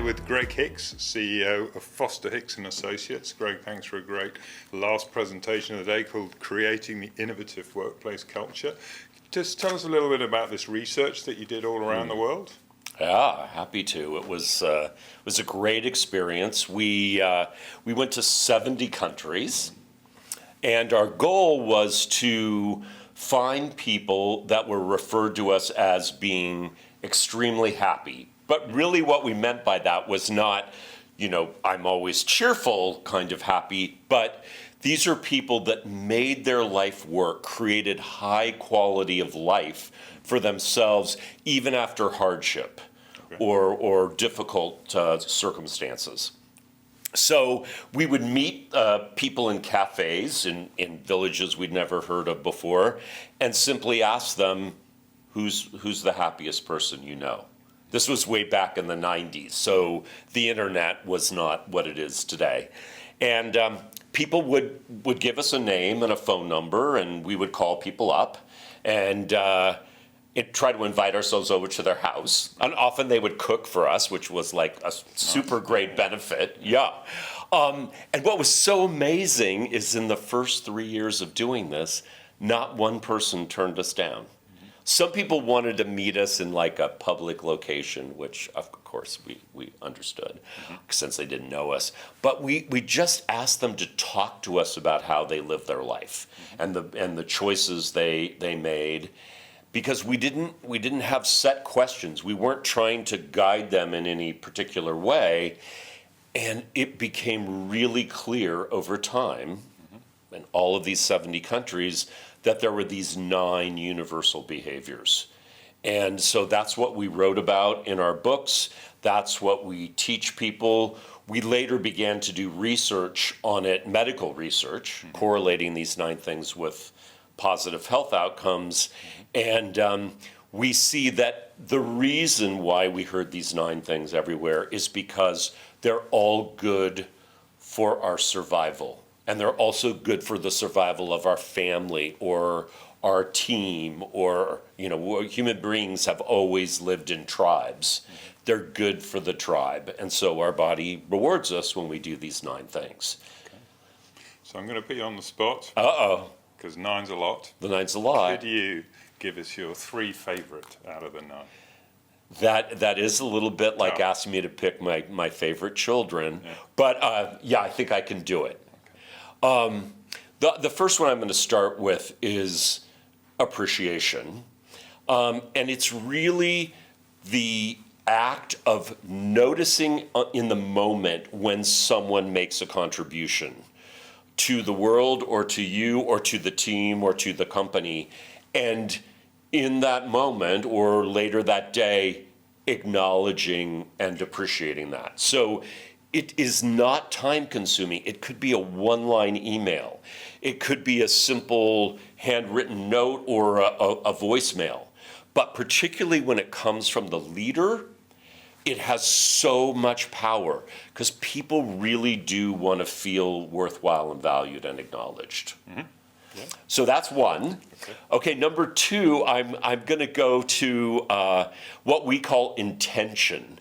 with Greg Hicks, CEO of FosterHicks and Associates. Greg, thanks for a great last presentation of the day called Creating the Innovative Workplace Culture. Just tell us a little bit about this research that you did all around the world. Yeah, happy to. It was a great experience. We went to 70 countries, and our goal was to find people that were referred to us as being extremely happy. But really what we meant by that was not, I'm always cheerful kind of happy, but these are people that made their life work, created high quality of life for themselves, even after hardship or difficult circumstances. So we would meet people in cafes in villages we'd never heard of before and simply ask them, who's the happiest person you know? This was way back in the 90s, so the internet was not what it is today. And people would give us a name and a phone number, and we would call people up and try to invite ourselves over to their house. And often they would cook for us, which was like a super great benefit. Yeah. And what was so amazing is in the first 3 years of doing this, not one person turned us down. Some people wanted to meet us in like a public location, which of course we understood since they didn't know us. But we just asked them to talk to us about how they lived their life and the choices they made, because we didn't have set questions. We weren't trying to guide them in any particular way, and it became really clear over time in all of these 70 countries that there were these 9 universal behaviors. And so that's what we wrote about in our books. That's what we teach people. We later began to do research on it, medical research, correlating these 9 things with positive health outcomes. And we see that the reason why we heard these 9 things everywhere is because they're all good for our survival. And they're also good for the survival of our family or our team, or, human beings have always lived in tribes. They're good for the tribe. And so our body rewards us when we do these 9 things. Okay. So I'm going to put you on the spot. Uh-oh. Because 9's a lot. The 9's a lot. Could you give us your 3 favorite out of the 9? That is a little bit like asking me to pick my favorite children. Yeah. But I think I can do it. The first one I'm going to start with is appreciation. And it's really the act of noticing in the moment when someone makes a contribution to the world or to you or to the team or to the company. And in that moment or later that day, acknowledging and appreciating that. So it is not time-consuming. It could be a one-line email. It could be a simple handwritten note or a voicemail. But particularly when it comes from the leader, it has so much power because people really do want to feel worthwhile and valued and acknowledged. Mm-hmm. Yeah. So that's one. Okay, number 2, I'm going to go to what we call intention.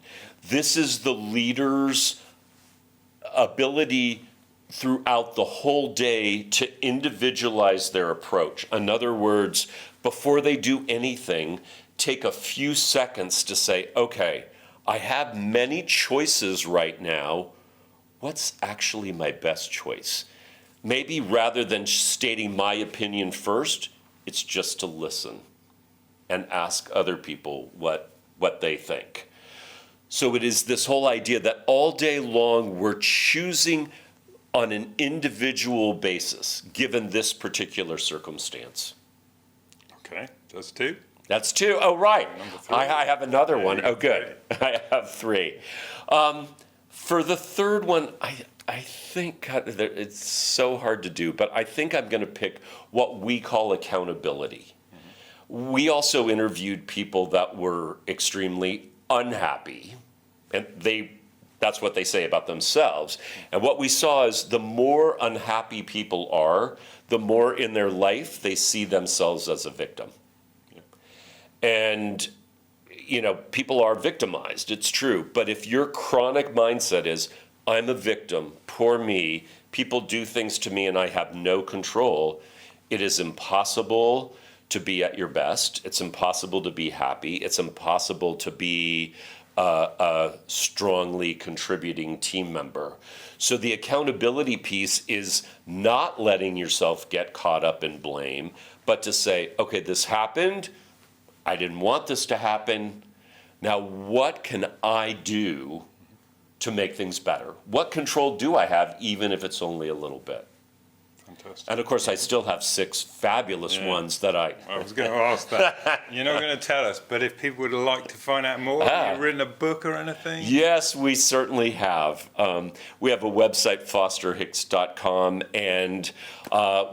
This is the leader's ability throughout the whole day to individualize their approach. In other words, before they do anything, take a few seconds to say, okay, I have many choices right now. What's actually my best choice? Maybe rather than stating my opinion first, it's just to listen and ask other people what they think. So it is this whole idea that all day long we're choosing on an individual basis, given this particular circumstance. Okay, that's 2. That's 2. Oh, right. Number 3. I have another one. Oh, good. I have 3. For the third one, I think it's so hard to do, but I think I'm going to pick what we call accountability. Mm-hmm. We also interviewed people that were extremely unhappy, and that's what they say about themselves. And what we saw is the more unhappy people are, the more in their life they see themselves as a victim. Yeah. And people are victimized, it's true. But if your chronic mindset is, I'm a victim, poor me, people do things to me and I have no control, it is impossible to be at your best. It's impossible to be happy. It's impossible to be a strongly contributing team member. So the accountability piece is not letting yourself get caught up in blame, but to say, okay, this happened. I didn't want this to happen. Now, what can I do to make things better? What control do I have, even if it's only a little bit? Fantastic. And of course, I still have 6 fabulous ones that I was going to ask that. You're not going to tell us, but if people would like to find out more, have you written a book or anything? Yes, we certainly have. We have a website, FosterHicks.com, and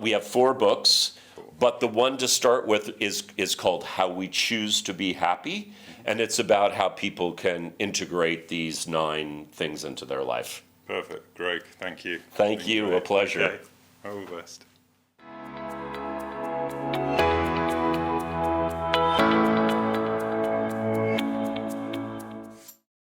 we have 4 books. But the one to start with is called How We Choose to Be Happy, and it's about how people can integrate these 9 things into their life. Perfect. Greg, thank you. Thank you. A pleasure. Okay. All the best.